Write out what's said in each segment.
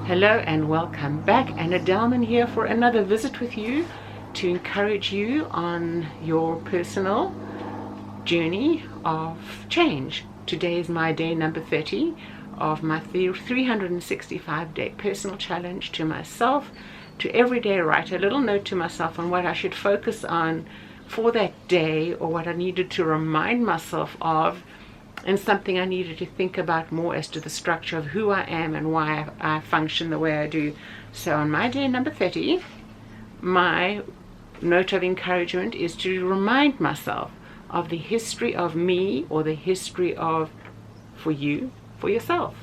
Hello and welcome back. Anna Delman here for another visit with you to encourage you on your personal journey of change. Today is my day number 30 of my 365-day personal challenge to myself, to every day write a little note to myself on what I should focus on for that day, or what I needed to remind myself of, and something I needed to think about more as to the structure of who I am and why I function the way I do. So on my day number 30, my note of encouragement is to remind myself of the history of me, or the history of for yourself.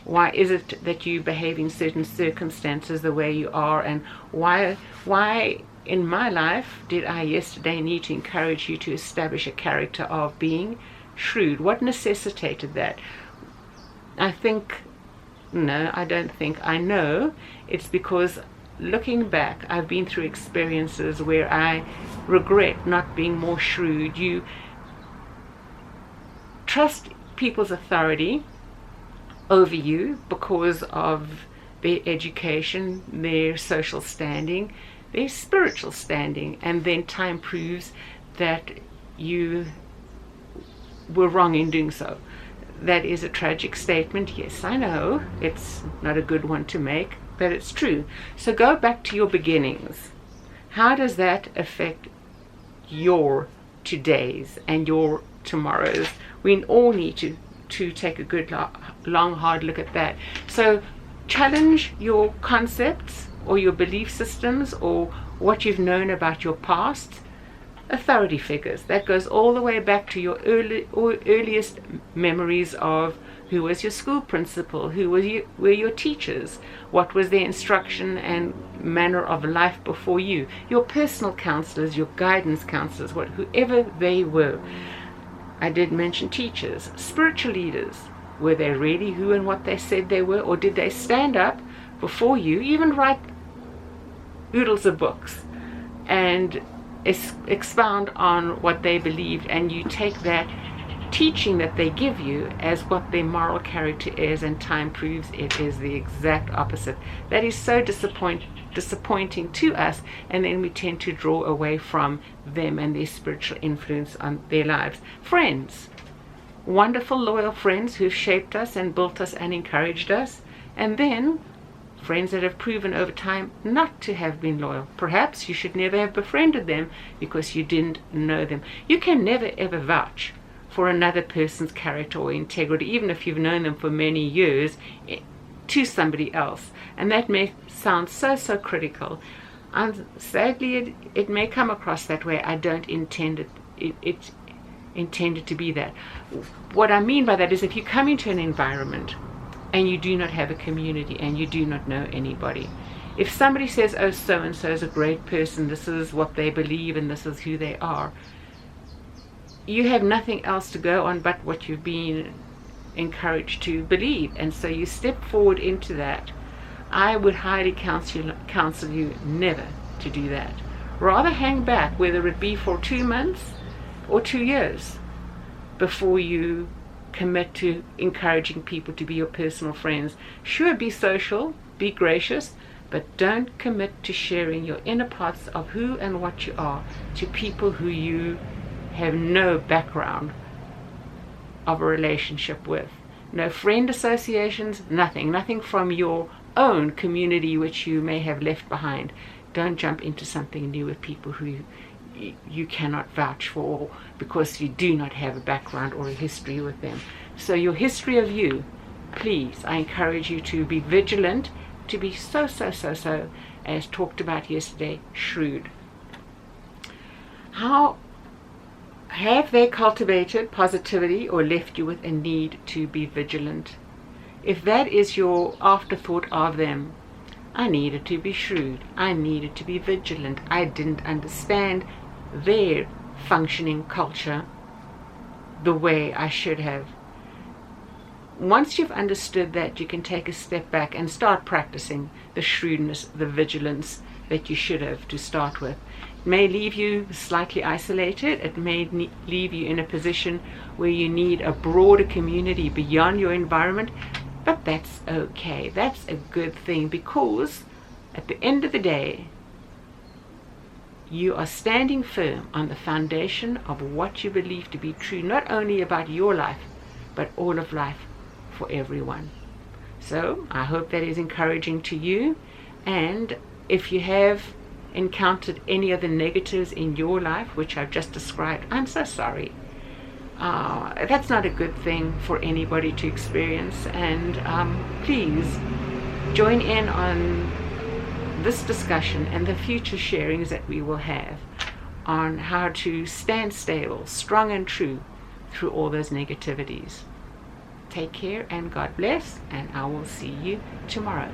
Why is it that you behave in certain circumstances the way you are, and why in my life did I yesterday need to encourage you to establish a character of being shrewd? What necessitated that? I know it's because looking back, I've been through experiences where I regret not being more shrewd. You trust people's authority over you because of their education, their social standing, their spiritual standing, and then time proves that you were wrong in doing so. That is a tragic statement. Yes, I know it's not a good one to make, but it's true. So go back to your beginnings. How does that affect your todays and your tomorrows? We all need to take a good long hard look at that. So challenge your concepts or your belief systems or what you've known about your past authority figures. That goes all the way back to your earliest memories of who was your school principal, who were your teachers, what was their instruction and manner of life before you, your personal counselors, your guidance counselors, whoever they were. I did mention teachers, spiritual leaders. Were they really who and what they said they were, or did they stand up before you, even write oodles of books and expound on what they believed, and you take that teaching that they give you as what their moral character is, and time proves it is the exact opposite. That is so disappointing to us, and then we tend to draw away from them and their spiritual influence on their lives. Friends, wonderful loyal friends who've shaped us and built us and encouraged us, and then friends that have proven over time not to have been loyal. Perhaps you should never have befriended them because you didn't know them. You can never ever vouch for another person's character or integrity, even if you've known them for many years, to somebody else. And that may sound so critical. And sadly, it may come across that way. I don't intend it intended to be that. What I mean by that is, if you come into an environment and you do not have a community and you do not know anybody, if somebody says, oh, so and so is a great person, this is what they believe and this is who they are, you have nothing else to go on but what you've been encouraged to believe, and so you step forward into that. I would highly counsel you never to do that. Rather hang back, whether it be for 2 months or 2 years, before you commit to encouraging people to be your personal friends. Sure, be social, be gracious, but don't commit to sharing your inner parts of who and what you are to people who you have no background of a relationship with. No friend associations, nothing from your own community which you may have left behind. Don't jump into something new with people who you cannot vouch for, because you do not have a background or a history with them. So your history of you, please, I encourage you to be vigilant, to be so, as talked about yesterday, shrewd. How have they cultivated positivity or left you with a need to be vigilant? If that is your afterthought of them, I needed to be shrewd, I needed to be vigilant, I didn't understand their functioning culture the way I should have. Once you've understood that, you can take a step back and start practicing the shrewdness, the vigilance that you should have to start with. It may leave you slightly isolated. It may leave you in a position where you need a broader community beyond your environment. But that's okay. That's a good thing, because at the end of the day, you are standing firm on the foundation of what you believe to be true, not only about your life, but all of life for everyone. So I hope that is encouraging to you. And if you have encountered any of the negatives in your life, which I've just described, I'm so sorry. That's not a good thing for anybody to experience. And please join in on this discussion and the future sharings that we will have on how to stand stable, strong and true through all those negativities. Take care and God bless, and I will see you tomorrow.